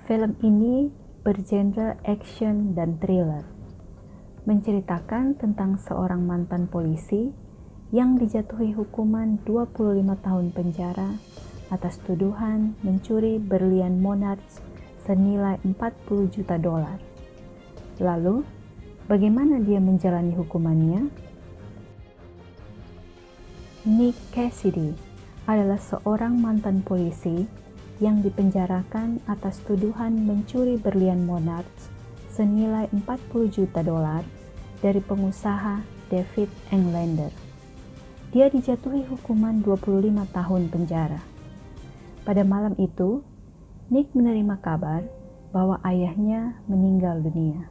Film ini bergenre action dan thriller, menceritakan tentang seorang mantan polisi yang dijatuhi hukuman 25 tahun penjara atas tuduhan mencuri berlian monarch senilai 40 juta dolar. Lalu, bagaimana dia menjalani hukumannya? Nick Cassidy adalah seorang mantan polisi yang dipenjarakan atas tuduhan mencuri berlian monarch senilai 40 juta dolar dari pengusaha David Englander. Dia dijatuhi hukuman 25 tahun penjara. Pada malam itu, Nick menerima kabar bahwa ayahnya meninggal dunia.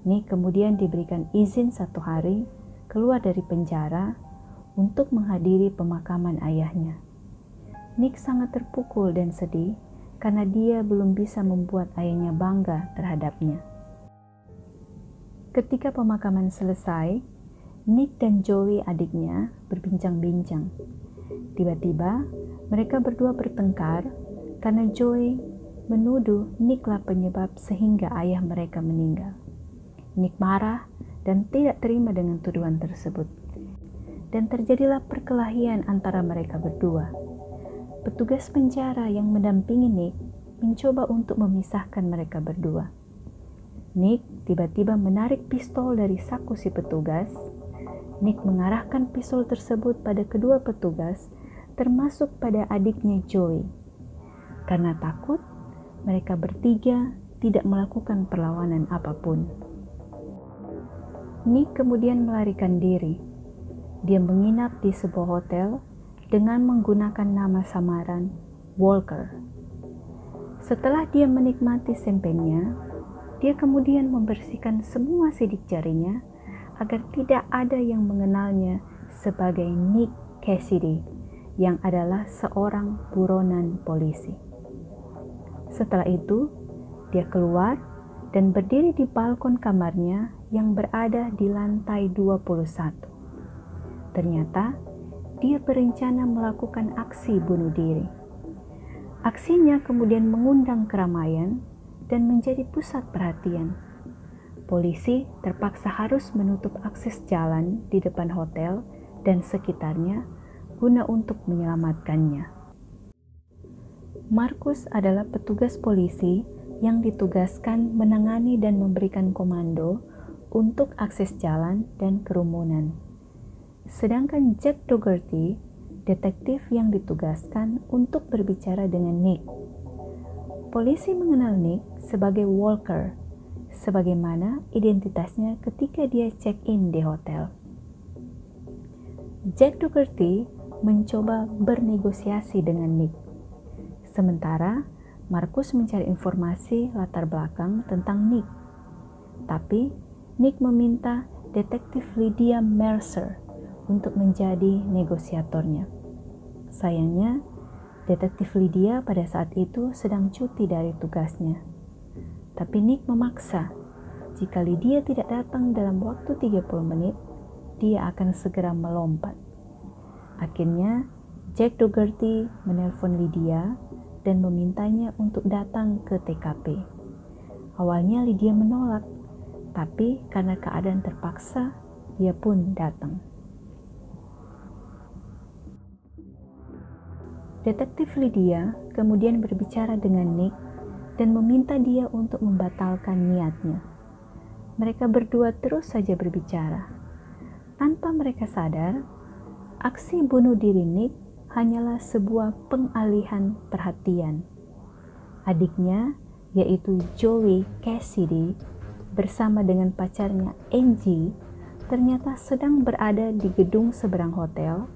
Nick kemudian diberikan izin 1 hari keluar dari penjara untuk menghadiri pemakaman ayahnya. Nick sangat terpukul dan sedih karena dia belum bisa membuat ayahnya bangga terhadapnya. Ketika pemakaman selesai, Nick dan Joey adiknya berbincang-bincang. Tiba-tiba, mereka berdua bertengkar karena Joey menuduh Nicklah penyebab sehingga ayah mereka meninggal. Nick marah dan tidak terima dengan tuduhan tersebut. Dan terjadilah perkelahian antara mereka berdua. Petugas penjara yang mendampingi Nick mencoba untuk memisahkan mereka berdua. Nick tiba-tiba menarik pistol dari saku si petugas. Nick mengarahkan pistol tersebut pada kedua petugas, termasuk pada adiknya Joey. Karena takut, mereka bertiga tidak melakukan perlawanan apapun. Nick kemudian melarikan diri. Dia menginap di sebuah hotel dengan menggunakan nama samaran Walker. Setelah dia menikmati sempenya, dia kemudian membersihkan semua sidik jarinya agar tidak ada yang mengenalnya sebagai Nick Cassidy yang adalah seorang buronan polisi. Setelah itu, dia keluar dan berdiri di balkon kamarnya yang berada di lantai 21. Ternyata, dia berencana melakukan aksi bunuh diri. Aksinya kemudian mengundang keramaian dan menjadi pusat perhatian. Polisi terpaksa harus menutup akses jalan di depan hotel dan sekitarnya guna untuk menyelamatkannya. Marcus adalah petugas polisi yang ditugaskan menangani dan memberikan komando untuk akses jalan dan kerumunan. Sedangkan Jack Dougherty, detektif yang ditugaskan untuk berbicara dengan Nick. Polisi mengenal Nick sebagai Walker, sebagaimana identitasnya ketika dia check-in di hotel. Jack Dougherty mencoba bernegosiasi dengan Nick. Sementara Marcus mencari informasi latar belakang tentang Nick. Tapi Nick meminta detektif Lydia Mercer untuk menjadi negosiatornya. Sayangnya, detektif Lydia pada saat itu sedang cuti dari tugasnya. Tapi Nick memaksa, jika Lydia tidak datang dalam waktu 30 menit, dia akan segera melompat. Akhirnya, Jack Dougherty menelpon Lydia dan memintanya untuk datang ke TKP. Awalnya Lydia menolak, tapi karena keadaan terpaksa, dia pun datang. Detektif Lydia kemudian berbicara dengan Nick dan meminta dia untuk membatalkan niatnya. Mereka berdua terus saja berbicara. Tanpa mereka sadar, aksi bunuh diri Nick hanyalah sebuah pengalihan perhatian. Adiknya, yaitu Joey Cassidy, bersama dengan pacarnya Angie, ternyata sedang berada di gedung seberang hotel,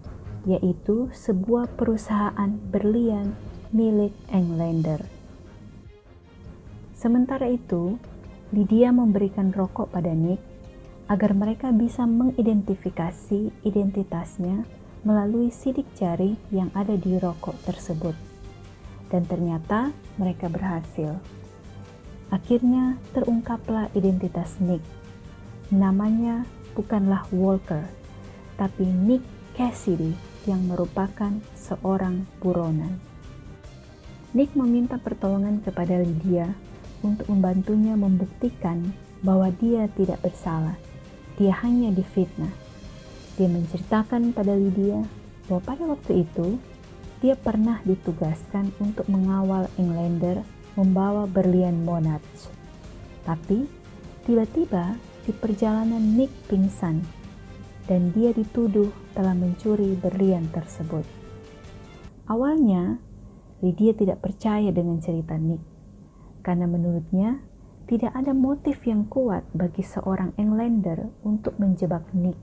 yaitu sebuah perusahaan berlian milik Englander. Sementara itu, Lydia memberikan rokok pada Nick agar mereka bisa mengidentifikasi identitasnya melalui sidik jari yang ada di rokok tersebut. Dan ternyata mereka berhasil. Akhirnya terungkaplah identitas Nick. Namanya bukanlah Walker, tapi Nick Cassidy yang merupakan seorang buronan. Nick meminta pertolongan kepada Lydia untuk membantunya membuktikan bahwa dia tidak bersalah. Dia hanya difitnah. Dia menceritakan pada Lydia bahwa pada waktu itu dia pernah ditugaskan untuk mengawal Englander membawa berlian Monarch. Tapi tiba-tiba di perjalanan Nick pingsan dan dia dituduh telah mencuri berlian tersebut. Awalnya Lydia tidak percaya dengan cerita Nick karena menurutnya tidak ada motif yang kuat bagi seorang Englander untuk menjebak Nick.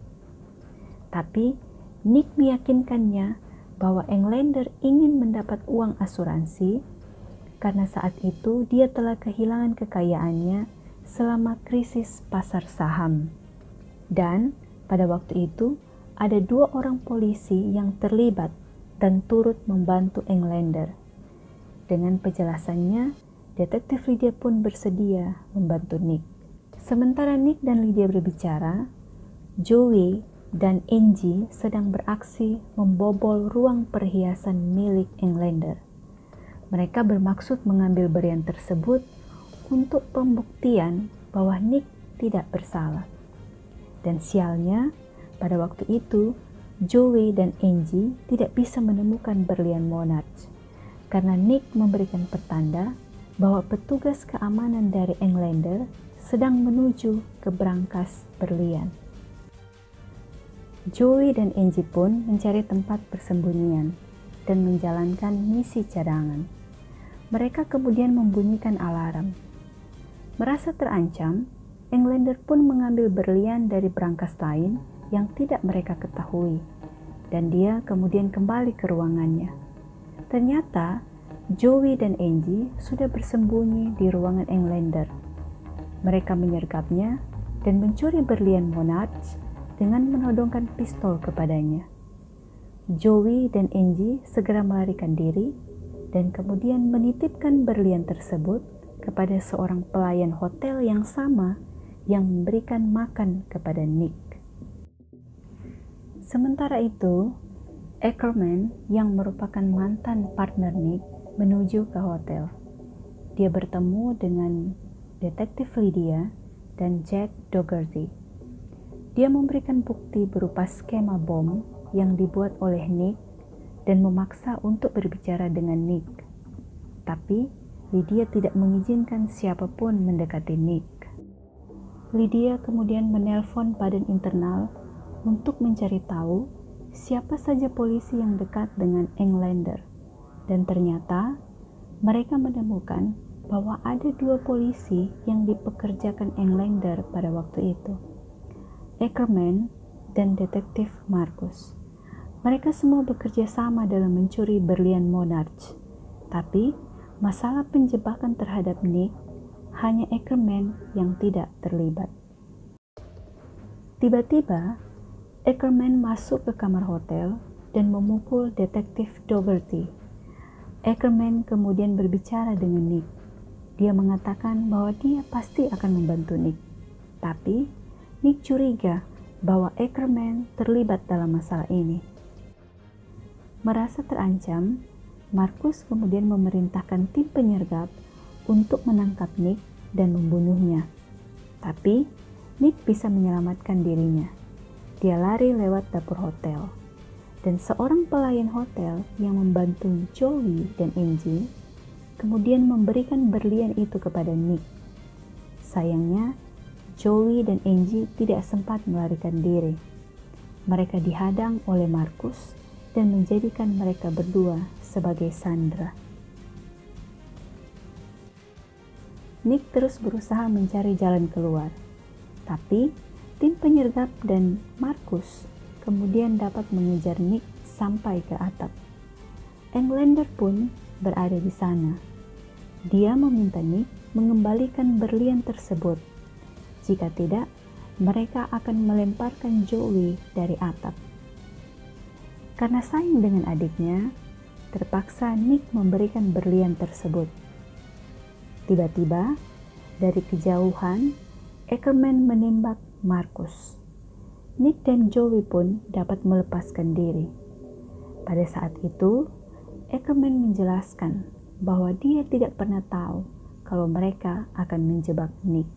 Tapi Nick meyakinkannya bahwa Englander ingin mendapat uang asuransi karena saat itu dia telah kehilangan kekayaannya selama krisis pasar saham. Dan pada waktu itu ada 2 orang polisi yang terlibat dan turut membantu Englander. Dengan penjelasannya, detektif Lydia pun bersedia membantu Nick. Sementara Nick dan Lydia berbicara, Joey dan Angie sedang beraksi membobol ruang perhiasan milik Englander. Mereka bermaksud mengambil berlian tersebut untuk pembuktian bahwa Nick tidak bersalah. Dan sialnya, pada waktu itu, Joey dan Angie tidak bisa menemukan berlian Monarch karena Nick memberikan pertanda bahwa petugas keamanan dari Englander sedang menuju ke brankas berlian. Joey dan Angie pun mencari tempat persembunyian dan menjalankan misi cadangan. Mereka kemudian membunyikan alarm. Merasa terancam, Englander pun mengambil berlian dari brankas lain yang tidak mereka ketahui, dan dia kemudian kembali ke ruangannya. Ternyata Joey dan Angie sudah bersembunyi di ruangan Englander. Mereka menyergapnya dan mencuri berlian Monarch dengan menodongkan pistol kepadanya. Joey dan Angie segera melarikan diri dan kemudian menitipkan berlian tersebut kepada seorang pelayan hotel yang sama yang memberikan makan kepada Nick. Sementara itu, Ackerman yang merupakan mantan partner Nick menuju ke hotel. Dia bertemu dengan detektif Lydia dan Jack Dougherty. Dia memberikan bukti berupa skema bom yang dibuat oleh Nick dan memaksa untuk berbicara dengan Nick. Tapi Lydia tidak mengizinkan siapapun mendekati Nick. Lydia kemudian menelpon badan internal untuk mencari tahu siapa saja polisi yang dekat dengan Englander. Dan ternyata mereka menemukan bahwa ada 2 polisi yang dipekerjakan Englander pada waktu itu, Ackerman dan detektif Marcus. Mereka semua bekerja sama dalam mencuri berlian Monarch. Tapi masalah penjebakan terhadap Nick, hanya Ackerman yang tidak terlibat. Tiba-tiba Ackerman masuk ke kamar hotel dan memukul detektif Dougherty. Ackerman kemudian berbicara dengan Nick. Dia mengatakan bahwa dia pasti akan membantu Nick. Tapi Nick curiga bahwa Ackerman terlibat dalam masalah ini. Merasa terancam, Marcus kemudian memerintahkan tim penyergap untuk menangkap Nick dan membunuhnya. Tapi Nick bisa menyelamatkan dirinya. Dia lari lewat dapur hotel. Dan seorang pelayan hotel yang membantu Joey dan Angie kemudian memberikan berlian itu kepada Nick. Sayangnya, Joey dan Angie tidak sempat melarikan diri. Mereka dihadang oleh Marcus dan menjadikan mereka berdua sebagai sandera. Nick terus berusaha mencari jalan keluar, tapi tim penyergap dan Marcus kemudian dapat mengejar Nick sampai ke atap. Englander pun berada di sana. Dia meminta Nick mengembalikan berlian tersebut. Jika tidak, mereka akan melemparkan Joey dari atap. Karena sayang dengan adiknya, terpaksa Nick memberikan berlian tersebut. Tiba-tiba, dari kejauhan, Ackerman menembak Marcus. Nick dan Joey pun dapat melepaskan diri. Pada saat itu, Ackerman menjelaskan bahwa dia tidak pernah tahu kalau mereka akan menjebak Nick.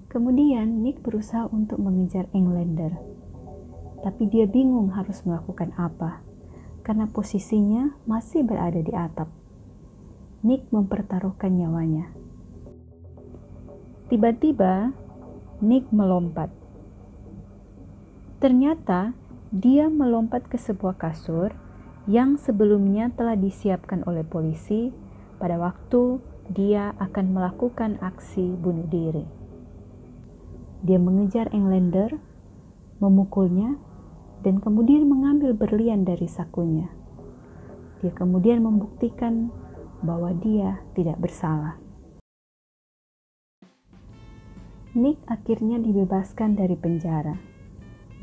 Kemudian Nick berusaha untuk mengejar Englander, tapi dia bingung harus melakukan apa karena posisinya masih berada di atap. Nick mempertaruhkan nyawanya. Tiba-tiba Nick melompat. Ternyata dia melompat ke sebuah kasur yang sebelumnya telah disiapkan oleh polisi pada waktu dia akan melakukan aksi bunuh diri. Dia mengejar Englander, memukulnya, dan kemudian mengambil berlian dari sakunya. Dia kemudian membuktikan bahwa dia tidak bersalah. Nick akhirnya dibebaskan dari penjara.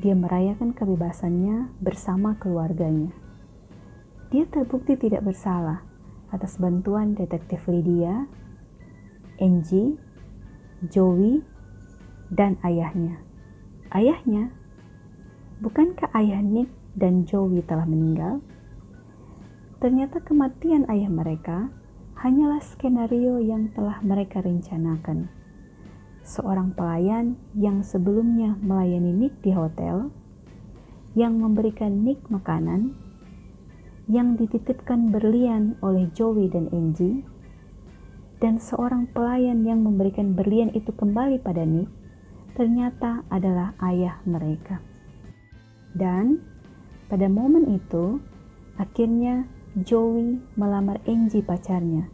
Dia merayakan kebebasannya bersama keluarganya. Dia terbukti tidak bersalah atas bantuan detektif Lydia, Angie, Joey, dan ayahnya. Ayahnya? Bukankah ayah Nick dan Joey telah meninggal? Ternyata kematian ayah mereka hanyalah skenario yang telah mereka rencanakan. Seorang pelayan yang sebelumnya melayani Nick di hotel, yang memberikan Nick makanan, yang dititipkan berlian oleh Joey dan Angie, dan seorang pelayan yang memberikan berlian itu kembali pada Nick, ternyata adalah ayah mereka. Dan pada momen itu, akhirnya Joey melamar Angie pacarnya,